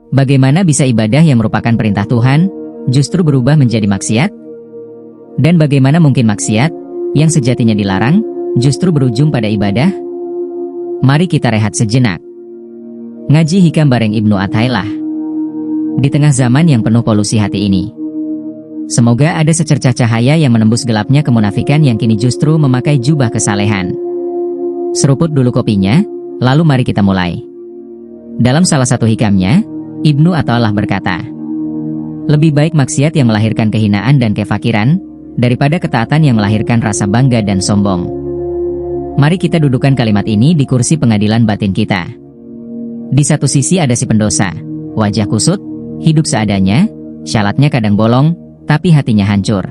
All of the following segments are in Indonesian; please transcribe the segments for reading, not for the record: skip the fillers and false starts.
Bagaimana bisa ibadah yang merupakan perintah Tuhan, justru berubah menjadi maksiat? Dan bagaimana mungkin maksiat, yang sejatinya dilarang, justru berujung pada ibadah? Mari kita rehat sejenak. Ngaji hikam bareng Ibnu Athaillah. Di tengah zaman yang penuh polusi hati ini, semoga ada secercah cahaya yang menembus gelapnya kemunafikan yang kini justru memakai jubah kesalehan. Seruput dulu kopinya, lalu mari kita mulai. Dalam salah satu hikamnya, Ibnu Athaillah berkata, lebih baik maksiat yang melahirkan kehinaan dan kefakiran, daripada ketaatan yang melahirkan rasa bangga dan sombong. Mari kita dudukan kalimat ini di kursi pengadilan batin kita. Di satu sisi ada si pendosa, wajah kusut, hidup seadanya, syalatnya kadang bolong, tapi hatinya hancur.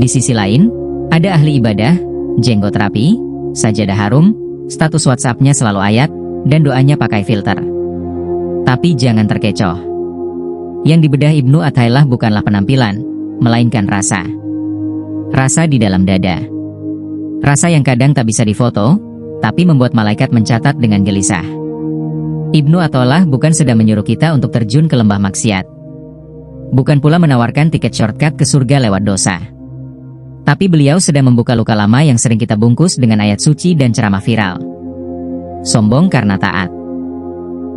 Di sisi lain, ada ahli ibadah, jenggot rapi, sajadah harum, status WhatsApp-nya selalu ayat, dan doanya pakai filter. Tapi jangan terkecoh. Yang dibedah Ibnu Athaillah bukanlah penampilan, melainkan rasa. Rasa di dalam dada. Rasa yang kadang tak bisa difoto, tapi membuat malaikat mencatat dengan gelisah. Ibnu Athaillah bukan sedang menyuruh kita untuk terjun ke lembah maksiat. Bukan pula menawarkan tiket shortcut ke surga lewat dosa. Tapi beliau sedang membuka luka lama yang sering kita bungkus dengan ayat suci dan ceramah viral. Sombong karena taat.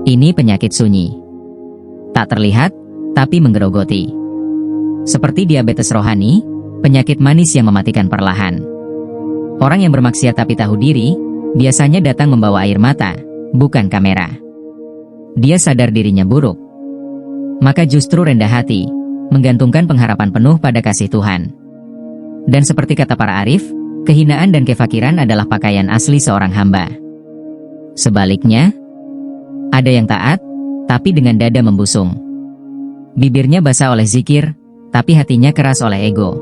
Ini penyakit sunyi. Tak terlihat, tapi menggerogoti. Seperti diabetes rohani, penyakit manis yang mematikan perlahan. Orang yang bermaksiat tapi tahu diri, biasanya datang membawa air mata, bukan kamera. Dia sadar dirinya buruk. Maka justru rendah hati, menggantungkan pengharapan penuh pada kasih Tuhan. Dan seperti kata para arif, kehinaan dan kefakiran adalah pakaian asli seorang hamba. Sebaliknya, ada yang taat, tapi dengan dada membusung. Bibirnya basah oleh zikir, tapi hatinya keras oleh ego.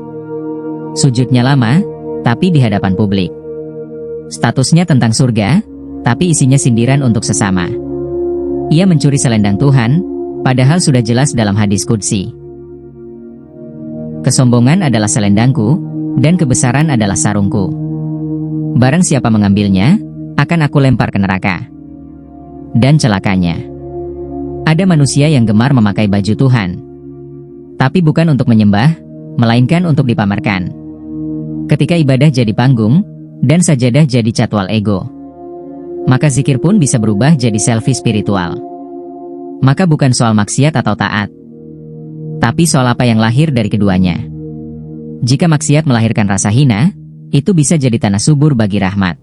Sujudnya lama, tapi di hadapan publik. Statusnya tentang surga, tapi isinya sindiran untuk sesama. Ia mencuri selendang Tuhan, padahal sudah jelas dalam hadis qudsi. Kesombongan adalah selendangku, dan kebesaran adalah sarungku. Barang siapa mengambilnya, akan aku lempar ke neraka. Dan celakanya, ada manusia yang gemar memakai baju Tuhan, tapi bukan untuk menyembah, melainkan untuk dipamerkan. Ketika ibadah jadi panggung, dan sajadah jadi catwal ego, maka zikir pun bisa berubah jadi selfie spiritual. Maka bukan soal maksiat atau taat, tapi soal apa yang lahir dari keduanya. Jika maksiat melahirkan rasa hina, itu bisa jadi tanah subur bagi rahmat.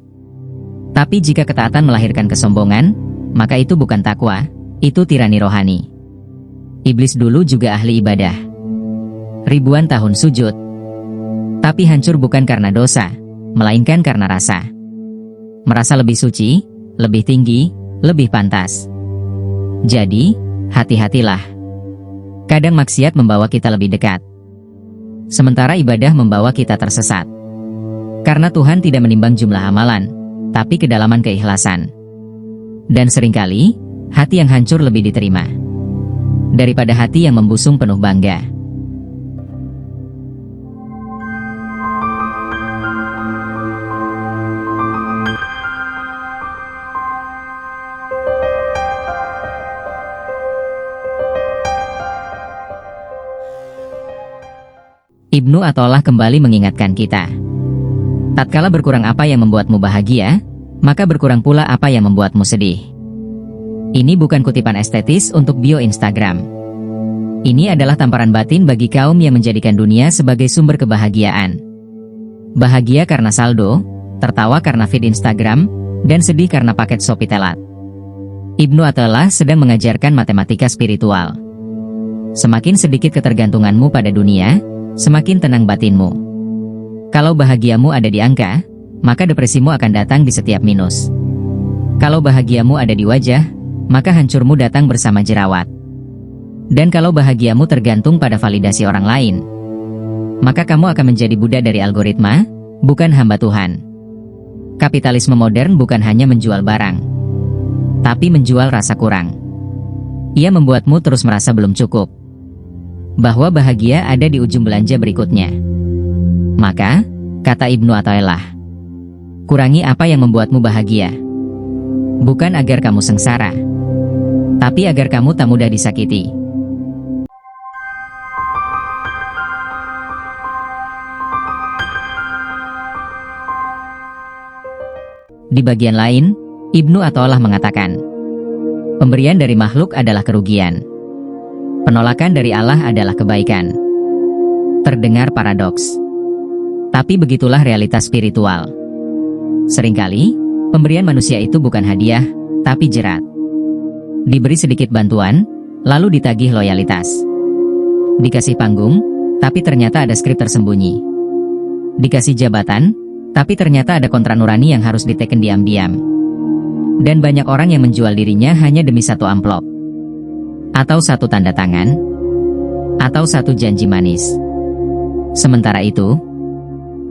Tapi jika ketaatan melahirkan kesombongan, maka itu bukan takwa, itu tirani rohani. Iblis dulu juga ahli ibadah. Ribuan tahun sujud, tapi hancur bukan karena dosa, melainkan karena rasa. Merasa lebih suci, lebih tinggi, lebih pantas. Jadi, hati-hatilah. Kadang maksiat membawa kita lebih dekat, sementara ibadah membawa kita tersesat. Karena Tuhan tidak menimbang jumlah amalan, tapi kedalaman keikhlasan. Dan seringkali, hati yang hancur lebih diterima daripada hati yang membusung penuh bangga. Ibnu Athaillah kembali mengingatkan kita. Tatkala berkurang apa yang membuatmu bahagia, maka berkurang pula apa yang membuatmu sedih. Ini bukan kutipan estetis untuk bio Instagram. Ini adalah tamparan batin bagi kaum yang menjadikan dunia sebagai sumber kebahagiaan. Bahagia karena saldo, tertawa karena feed Instagram, dan sedih karena paket Shopee telat. Ibnu Athaillah sedang mengajarkan matematika spiritual. Semakin sedikit ketergantunganmu pada dunia, semakin tenang batinmu. Kalau bahagiamu ada di angka, maka depresimu akan datang di setiap minus. Kalau bahagiamu ada di wajah, maka hancurmu datang bersama jerawat. Dan kalau bahagiamu tergantung pada validasi orang lain, maka kamu akan menjadi budak dari algoritma, bukan hamba Tuhan. Kapitalisme modern bukan hanya menjual barang, tapi menjual rasa kurang. Ia membuatmu terus merasa belum cukup, bahwa bahagia ada di ujung belanja berikutnya. Maka, kata Ibnu Athaillah, kurangi apa yang membuatmu bahagia, bukan agar kamu sengsara, tapi agar kamu tak mudah disakiti. Di bagian lain, Ibnu Athaillah mengatakan, pemberian dari makhluk adalah kerugian. Penolakan dari Allah adalah kebaikan. Terdengar paradoks. Tapi begitulah realitas spiritual. Seringkali, pemberian manusia itu bukan hadiah, tapi jerat. Diberi sedikit bantuan, lalu ditagih loyalitas. Dikasih panggung, tapi ternyata ada skrip tersembunyi. Dikasih jabatan, tapi ternyata ada kontrak nurani yang harus diteken diam-diam. Dan banyak orang yang menjual dirinya hanya demi satu amplop, atau satu tanda tangan, atau satu janji manis. Sementara itu,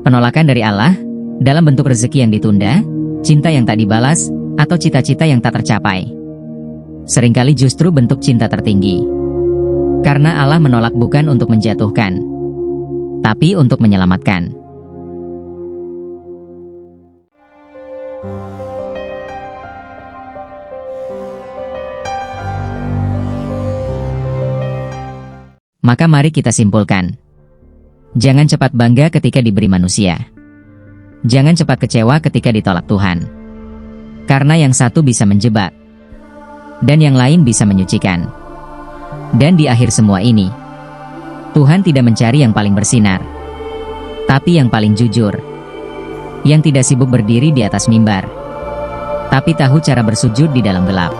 penolakan dari Allah, dalam bentuk rezeki yang ditunda, cinta yang tak dibalas, atau cita-cita yang tak tercapai, seringkali justru bentuk cinta tertinggi. Karena Allah menolak bukan untuk menjatuhkan, tapi untuk menyelamatkan. Maka mari kita simpulkan. Jangan cepat bangga ketika diberi manusia. Jangan cepat kecewa ketika ditolak Tuhan. Karena yang satu bisa menjebak, dan yang lain bisa menyucikan. Dan di akhir semua ini, Tuhan tidak mencari yang paling bersinar, tapi yang paling jujur. Yang tidak sibuk berdiri di atas mimbar, tapi tahu cara bersujud di dalam gelap.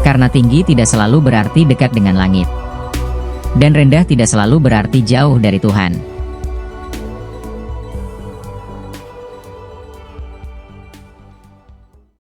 Karena tinggi tidak selalu berarti dekat dengan langit, dan rendah tidak selalu berarti jauh dari Tuhan.